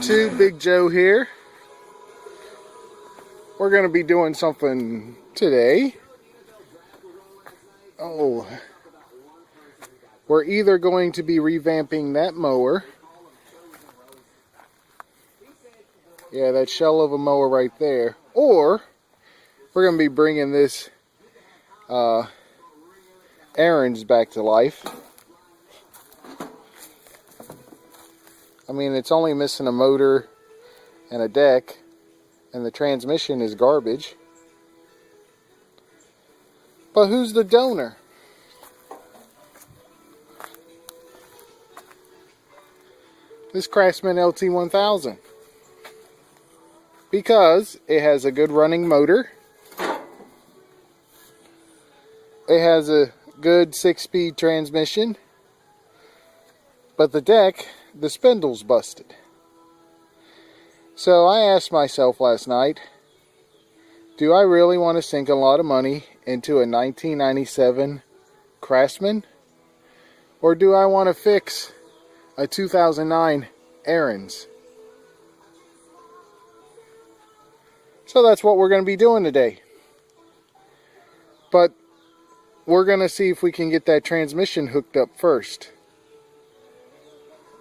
YouTube, Big Joe here. We're going to be doing something today. We're either going to be revamping that mower. Yeah, that shell of a mower right there. Or we're going to be bringing this Airens back to life. I mean, it's only missing a motor and a deck, and the transmission is garbage. But who's the donor? This Craftsman LT1000. Because it has a good running motor. It has a good 6-speed transmission. But the deck, the spindle's busted. So I asked myself last night, do I really want to sink a lot of money into a 1997 Craftsman? Or do I want to fix a 2009 Airens? So that's what we're going to be doing today. But we're going to see if we can get that transmission hooked up first.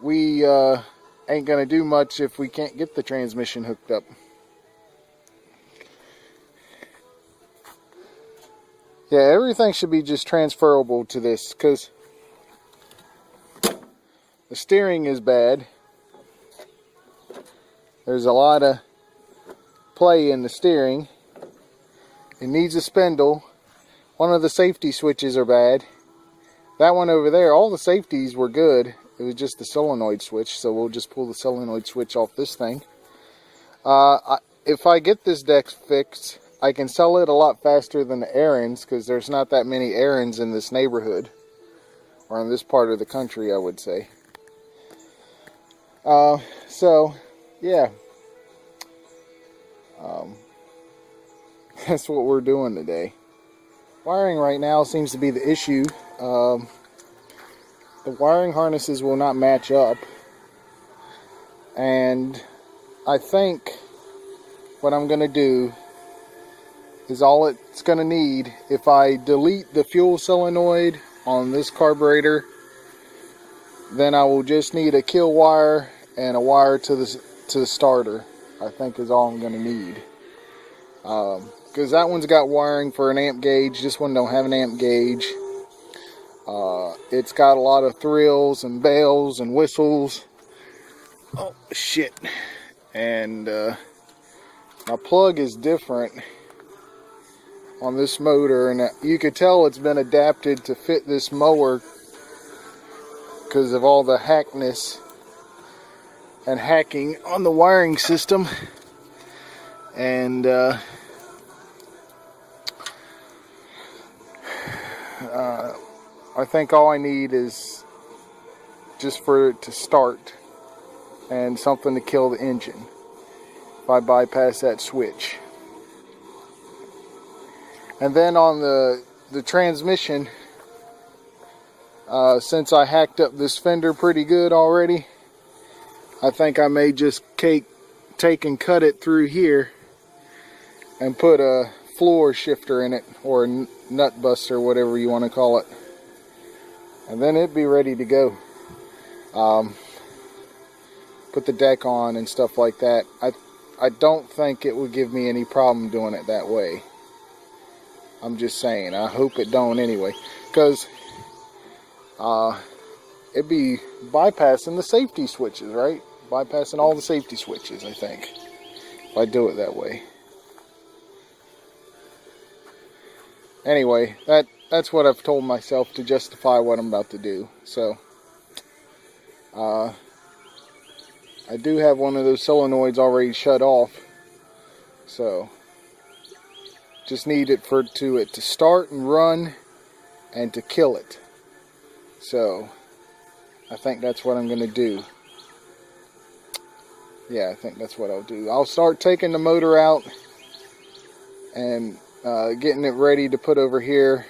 We ain't going to do much if we can't get the transmission hooked up. Yeah, everything should be just transferable to this, because the steering is bad. There's a lot of play in the steering. It needs a spindle. One of the safety switches are bad. That one over there, all the safeties were good. It was just the solenoid switch, so we'll just pull the solenoid switch off this thing. If I get this deck fixed, I can sell it a lot faster than the Airens, because there's not that many Airens in this neighborhood, or in this part of the country, I would say. So, yeah. That's what we're doing today. Wiring right now seems to be the issue. The wiring harnesses will not match up, and I think what I'm going to do is all it's going to need, if I delete the fuel solenoid on this carburetor, then I will just need a kill wire and a wire to the starter. I think is all I'm going to need, because that one's got wiring for an amp gauge. This one don't have an amp gauge. It's got a lot of thrills and bells and whistles. Oh shit. And my plug is different on this motor, and you could tell it's been adapted to fit this mower because of all the hackness and hacking on the wiring system. And I think all I need is just for it to start and something to kill the engine if I bypass that switch. And then on the transmission, since I hacked up this fender pretty good already, I think I may just take and cut it through here and put a floor shifter in it, or a nut buster, whatever you want to call it. And then it'd be ready to go. Put the deck on and stuff like that. I don't think it would give me any problem doing it that way. I'm just saying. I hope it don't anyway. Because it'd be bypassing the safety switches, right? Bypassing all the safety switches, I think, if I do it that way. Anyway, that's what I've told myself to justify what I'm about to do. So, I do have one of those solenoids already shut off. So, just need it to start and run and to kill it. So, I think that's what I'm going to do. Yeah, I think that's what I'll do. I'll start taking the motor out and getting it ready to put over here.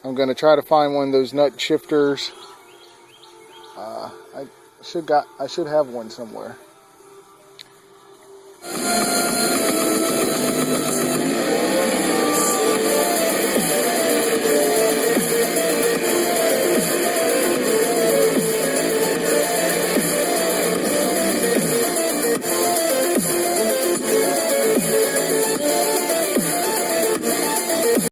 I'm going to try to find one of those nut shifters. I should have one somewhere. it.